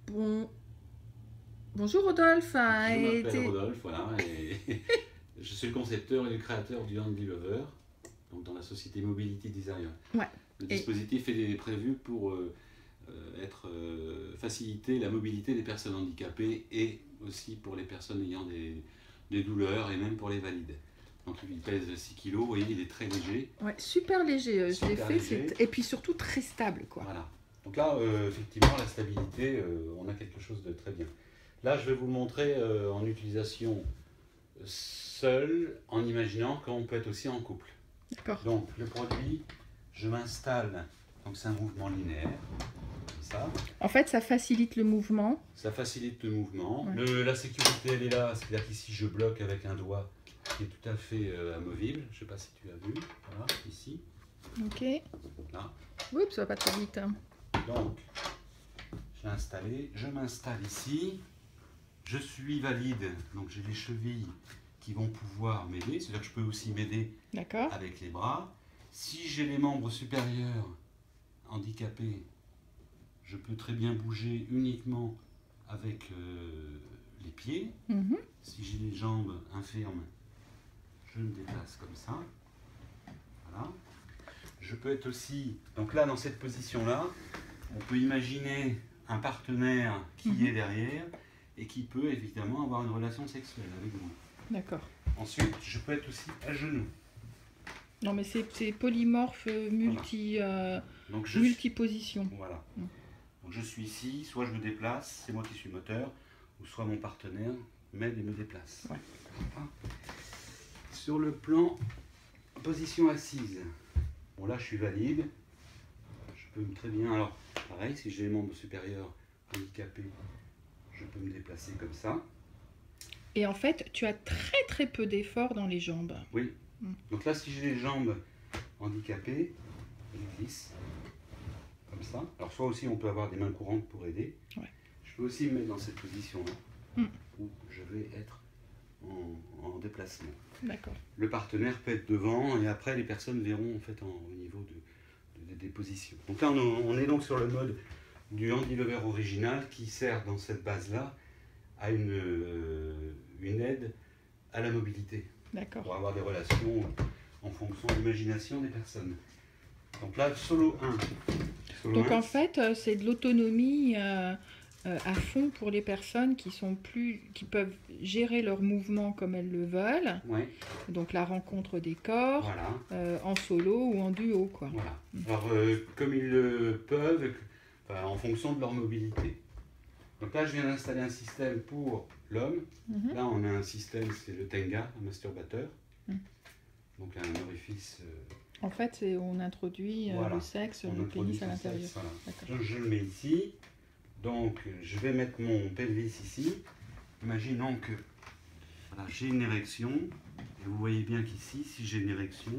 Bon... Bonjour Rodolphe. Je m'appelle Rodolphe, voilà, et je suis le concepteur et le créateur du Handy Lover, donc dans la société Mobility Desire. Ouais. Le dispositif est prévu pour faciliter la mobilité des personnes handicapées et aussi pour les personnes ayant des douleurs et même pour les valides. Donc il pèse 6 kg, vous voyez, il est très léger. Ouais, super léger, je l'ai fait, léger. Et puis surtout très stable, quoi. Voilà. Donc là, effectivement, la stabilité, on a quelque chose de très bien. Là, je vais vous le montrer en utilisation seule, en imaginant qu'on peut être aussi en couple. D'accord. Donc, le produit, je m'installe, donc c'est un mouvement linéaire, comme ça. En fait, ça facilite le mouvement. Ça facilite le mouvement. Ouais. La sécurité, elle est là, c'est-à-dire qu'ici, je bloque avec un doigt qui est tout à fait amovible. Je ne sais pas si tu as vu, voilà, ici. Ok. Là. Oups, ça va pas trop vite. Hein. Donc, j'ai installé, je m'installe ici. Je suis valide, donc j'ai les chevilles qui vont pouvoir m'aider, c'est-à-dire que je peux aussi m'aider avec les bras. Si j'ai les membres supérieurs handicapés, je peux très bien bouger uniquement avec les pieds. Si j'ai les jambes infirmes, je me déplace comme ça. Voilà. Je peux être aussi, donc là dans cette position-là, on peut imaginer un partenaire qui est derrière, et qui peut évidemment avoir une relation sexuelle avec vous. D'accord. Ensuite, je peux être aussi à genoux. Non, mais c'est polymorphe, multiposition. Voilà. Donc je suis ici, soit je me déplace, c'est moi qui suis moteur, ou soit mon partenaire m'aide et me déplace. Ouais. Voilà. Sur le plan position assise, bon là je suis valide, je peux très bien, alors pareil, si j'ai les membres supérieurs handicapés, je peux me déplacer comme ça. Et en fait, tu as très peu d'efforts dans les jambes. Oui. Donc là, si j'ai les jambes handicapées, je glisse comme ça. Alors soit aussi, on peut avoir des mains courantes pour aider. Ouais. Je peux aussi me mettre dans cette position-là, où je vais être en déplacement. D'accord. Le partenaire peut être devant, et après, les personnes verront en fait au niveau des positions. Donc là, on est donc sur le mode du Handy Lover original qui sert dans cette base-là à une aide à la mobilité. D'accord. Pour avoir des relations en fonction de l'imagination des personnes. Donc là, solo 1. Donc en fait, c'est de l'autonomie à fond pour les personnes qui peuvent gérer leurs mouvements comme elles le veulent. Ouais. Donc la rencontre des corps, voilà. en solo ou en duo, quoi. Voilà. Alors comme ils le peuvent, en fonction de leur mobilité. Donc là, je viens d'installer un système pour l'homme. Là, on a un système, c'est le Tenga, un masturbateur. Donc un orifice. En fait, on introduit le sexe, le pénis à l'intérieur. Voilà. Je le mets ici. Donc, je vais mettre mon pelvis ici. Imaginons que voilà, j'ai une érection. Et vous voyez bien qu'ici, si j'ai une érection,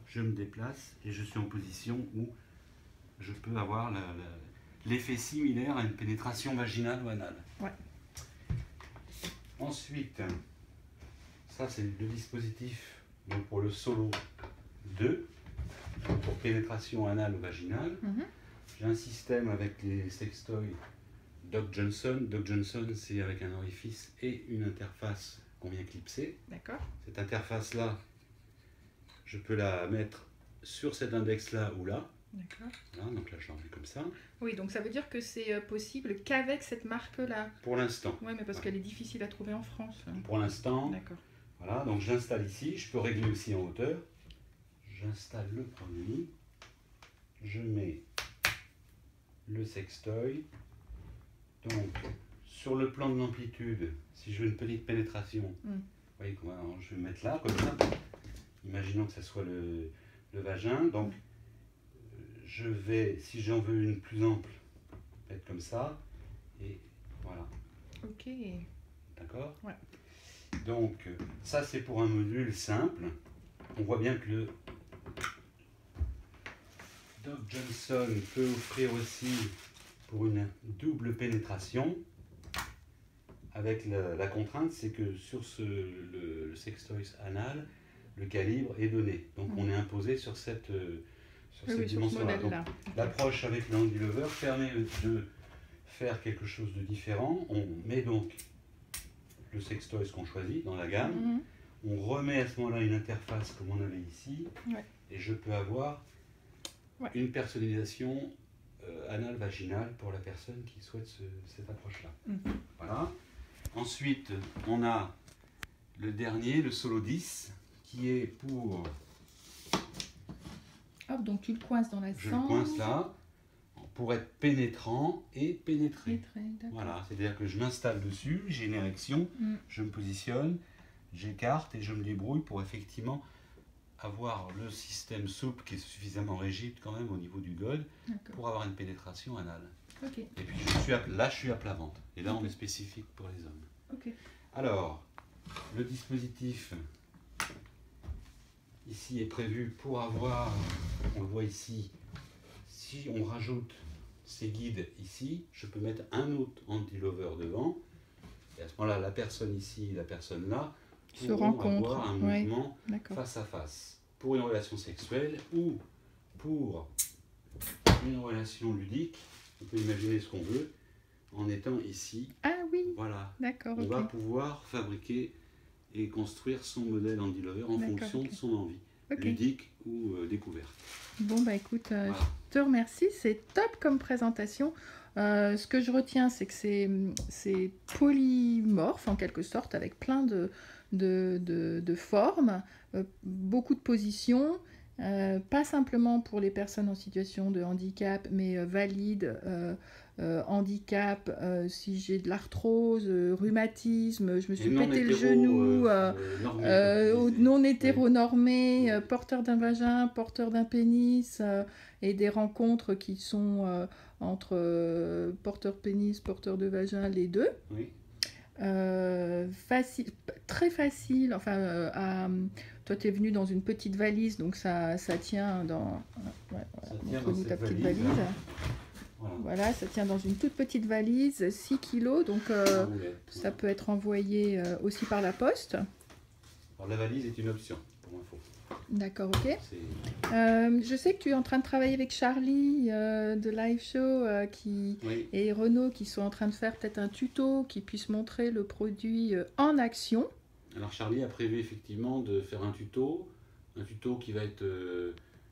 je me déplace et je suis en position où je peux avoir l'effet similaire à une pénétration vaginale ou anale. Ouais. Ensuite, ça c'est le dispositif donc pour le solo 2, pour pénétration anale ou vaginale. J'ai un système avec les sextoys Doc Johnson. Doc Johnson, c'est avec un orifice et une interface qu'on vient clipser. D'accord. Cette interface-là, je peux la mettre sur cet index-là ou là. D'accord. Voilà, donc là, je l'enlève comme ça. Oui, donc ça veut dire que c'est possible qu'avec cette marque-là. Pour l'instant. Oui, mais parce qu'elle est difficile à trouver en France. Pour l'instant. D'accord. Voilà, donc j'installe ici. Je peux régler aussi en hauteur. J'installe le produit. Je mets le sextoy. Donc, sur le plan de l'amplitude, si je veux une petite pénétration, vous voyez comment je vais mettre là, comme ça. Imaginons que ce soit le vagin. Donc, je vais, si j'en veux une plus ample, être comme ça. Et voilà. Ok. D'accord ? Ouais. Donc, ça c'est pour un module simple. On voit bien que le Doc Johnson peut offrir aussi pour une double pénétration. Avec la contrainte, c'est que sur le sextoy anal, le calibre est donné. Donc on est imposé sur cette dimension-là. L'approche avec le Handy Lover permet de faire quelque chose de différent, on met donc le sextoy qu'on choisit dans la gamme. On remet à ce moment-là une interface comme on avait ici. Et je peux avoir une personnalisation anale-vaginale pour la personne qui souhaite cette approche-là. Voilà. Ensuite, on a le dernier, le Solo 10, qui est pour... Hop, donc tu le coinces dans la sangle. Je le coince là, pour être pénétrant et pénétré. Voilà, c'est-à-dire que je m'installe dessus, j'ai une érection, je me positionne, j'écarte et je me débrouille pour effectivement avoir le système souple qui est suffisamment rigide quand même au niveau du god pour avoir une pénétration anale. Et puis je suis à plat ventre. Et là on est spécifique pour les hommes. Alors, le dispositif ici est prévu pour avoir, on le voit ici, si on rajoute ces guides ici, je peux mettre un autre anti-lover devant. Et à ce moment-là, la personne ici, la personne là, se rencontrent, avoir un mouvement face à face pour une relation sexuelle ou pour une relation ludique. On peut imaginer ce qu'on veut en étant ici. Ah oui. Voilà. D'accord. On va pouvoir fabriquer et construire son modèle Andy Lover en fonction de son envie, ludique ou découverte. Bon bah écoute, je te remercie, c'est top comme présentation. Ce que je retiens, c'est que c'est polymorphe en quelque sorte, avec plein de formes, beaucoup de positions, pas simplement pour les personnes en situation de handicap, mais valides, handicap, si j'ai de l'arthrose, rhumatisme, je me suis pété le genou, non hétéronormé, porteur d'un vagin, porteur d'un pénis, et des rencontres qui sont entre porteur pénis, porteur de vagin, les deux. Facile, très facile, enfin, toi tu es venu dans une petite valise, donc ça tient dans, montre-nous ta petite valise. Voilà, ça tient dans une toute petite valise, 6 kg, donc ça peut être envoyé aussi par la poste. Alors, la valise est une option, pour info. D'accord, ok. Je sais que tu es en train de travailler avec Charlie de Live Show et Renaud qui sont en train de faire peut-être un tuto qui puisse montrer le produit en action. Alors Charlie a prévu effectivement de faire un tuto qui va être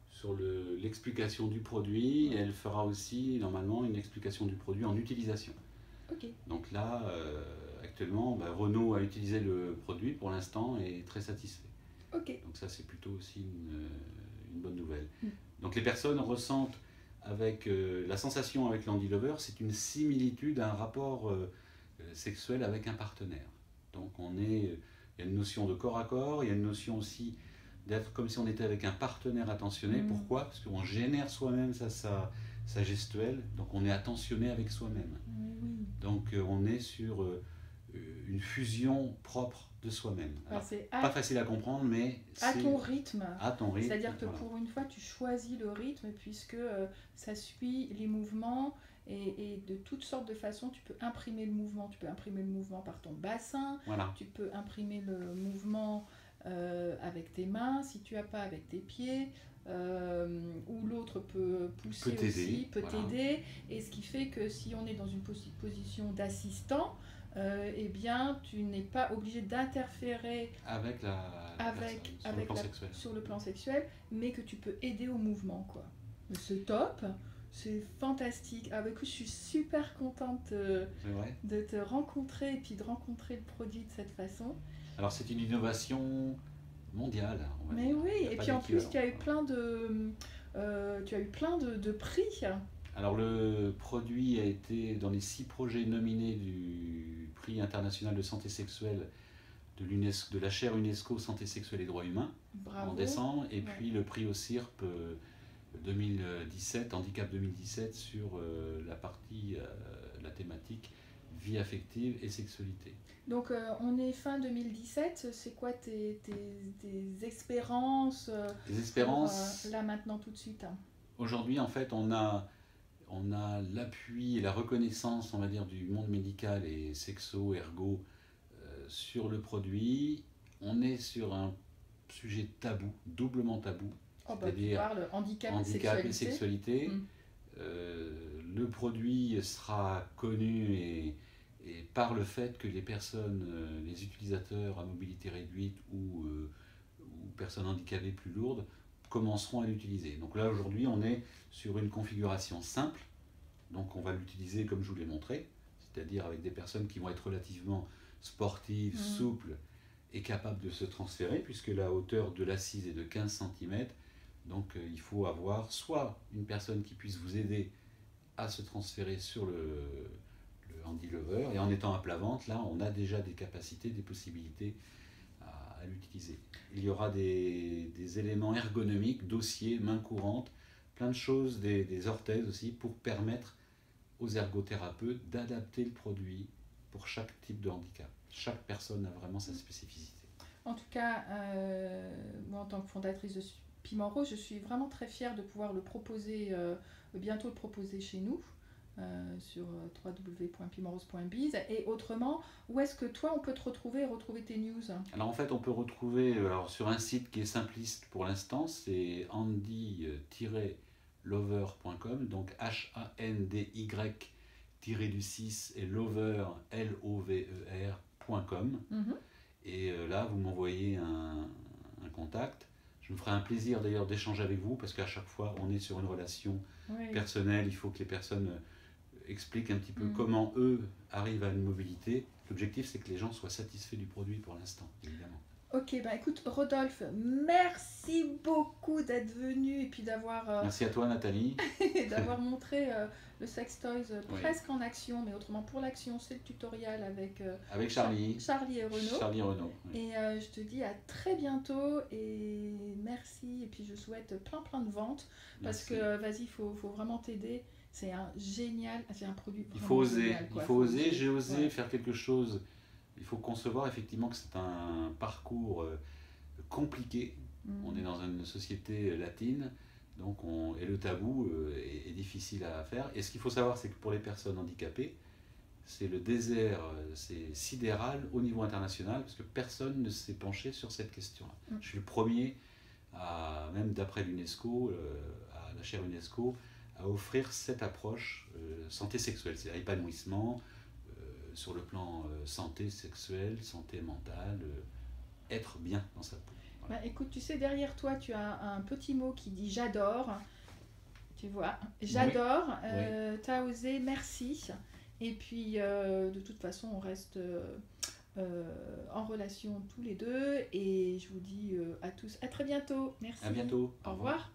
sur l'explication du produit. Et elle fera aussi normalement une explication du produit en utilisation. Donc là, actuellement, Renaud a utilisé le produit pour l'instant et est très satisfait. Donc ça c'est plutôt aussi une bonne nouvelle. Donc les personnes ressentent avec la sensation avec l'Andy Lover, c'est une similitude à un rapport sexuel avec un partenaire. Donc il y a une notion de corps à corps, il y a une notion aussi d'être comme si on était avec un partenaire attentionné. Pourquoi? Parce qu'on génère soi-même sa gestuelle, donc on est attentionné avec soi-même. Donc on est sur une fusion propre de soi-même. Pas facile à comprendre, mais à ton rythme. À ton rythme. C'est-à-dire que pour une fois, tu choisis le rythme puisque ça suit les mouvements et de toutes sortes de façons, tu peux imprimer le mouvement. Tu peux imprimer le mouvement par ton bassin, tu peux imprimer le mouvement avec tes mains, si tu n'as pas avec tes pieds. Ou l'autre peut pousser aussi, peut t'aider. Et ce qui fait que si on est dans une position d'assistant, eh bien, tu n'es pas obligé d'interférer avec sur le plan sexuel, mais que tu peux aider au mouvement, quoi. C'est top, c'est fantastique. Je suis super contente de te rencontrer et puis de rencontrer le produit de cette façon. Alors, c'est une innovation mondiale. Mais oui, et puis en plus, tu as eu plein de prix. Alors le produit a été dans les 6 projets nominés du prix international de santé sexuelle de la chaire UNESCO Santé sexuelle et droits humains. En décembre, et puis le prix au CIRP 2017, Handicap 2017, sur la thématique vie affective et sexualité. Donc on est fin 2017, c'est quoi tes espérances, là maintenant tout de suite? Aujourd'hui en fait on a l'appui et la reconnaissance, on va dire, du monde médical et sexo-ergo sur le produit. On est sur un sujet tabou, doublement tabou, c'est-à-dire handicap et sexualité. Le produit sera connu et par le fait que les personnes, les utilisateurs à mobilité réduite ou personnes handicapées plus lourdes commenceront à l'utiliser. Donc là aujourd'hui on est sur une configuration simple, donc on va l'utiliser comme je vous l'ai montré, c'est-à-dire avec des personnes qui vont être relativement sportives, souples et capables de se transférer, puisque la hauteur de l'assise est de 15 cm. Donc il faut avoir soit une personne qui puisse vous aider à se transférer sur le handi lover, et en étant à plat ventre, là on a déjà des capacités, des possibilités à l'utiliser. Il y aura des éléments ergonomiques, dossiers, main courante, plein de choses, des orthèses aussi, pour permettre aux ergothérapeutes d'adapter le produit pour chaque type de handicap. Chaque personne a vraiment sa spécificité. En tout cas, moi en tant que fondatrice de Piment Rose, je suis vraiment très fière de pouvoir le proposer, bientôt le proposer chez nous, sur www.pimentrose.biz. Et autrement, où est-ce que toi on peut te retrouver et retrouver tes news? Alors en fait on peut retrouver sur un site qui est simpliste pour l'instant, c'est handi-lover.com, donc HANDY-du-6 et lover, LOVER.com. Et là vous m'envoyez un contact. Je me ferai un plaisir d'ailleurs d'échanger avec vous, parce qu'à chaque fois on est sur une relation personnelle, il faut que les personnes expliquent un petit peu comment eux arrivent à une mobilité. L'objectif c'est que les gens soient satisfaits du produit pour l'instant, évidemment. Ok, bah écoute Rodolphe, merci beaucoup d'être venu et puis d'avoir... Merci à toi Nathalie. d'avoir montré le Sex Toys presque en action, mais autrement pour l'action, c'est le tutoriel avec Charlie et Renaud. Charlie et Renaud. Et je te dis à très bientôt et merci. Et puis je souhaite plein de ventes, parce que vas-y, il faut vraiment t'aider. C'est un génial, c'est un produit. Il faut oser, génial, il faut oser. J'ai osé faire quelque chose. Il faut concevoir effectivement que c'est un parcours compliqué. On est dans une société latine, donc et le tabou est difficile à faire. Et ce qu'il faut savoir, c'est que pour les personnes handicapées, c'est le désert, c'est sidéral au niveau international, parce que personne ne s'est penché sur cette question-là. Je suis le premier, même d'après l'UNESCO, à la chaire UNESCO, à offrir cette approche santé sexuelle, c'est-à-dire épanouissement, sur le plan santé sexuelle, santé mentale, être bien dans sa peau. Voilà. Bah, écoute, tu sais, derrière toi, tu as un petit mot qui dit « j'adore ». Tu vois, j'adore, t'as osé, merci. Et puis, de toute façon, on reste en relation tous les deux. Et je vous dis à tous, à très bientôt. Merci. À bientôt. Au revoir.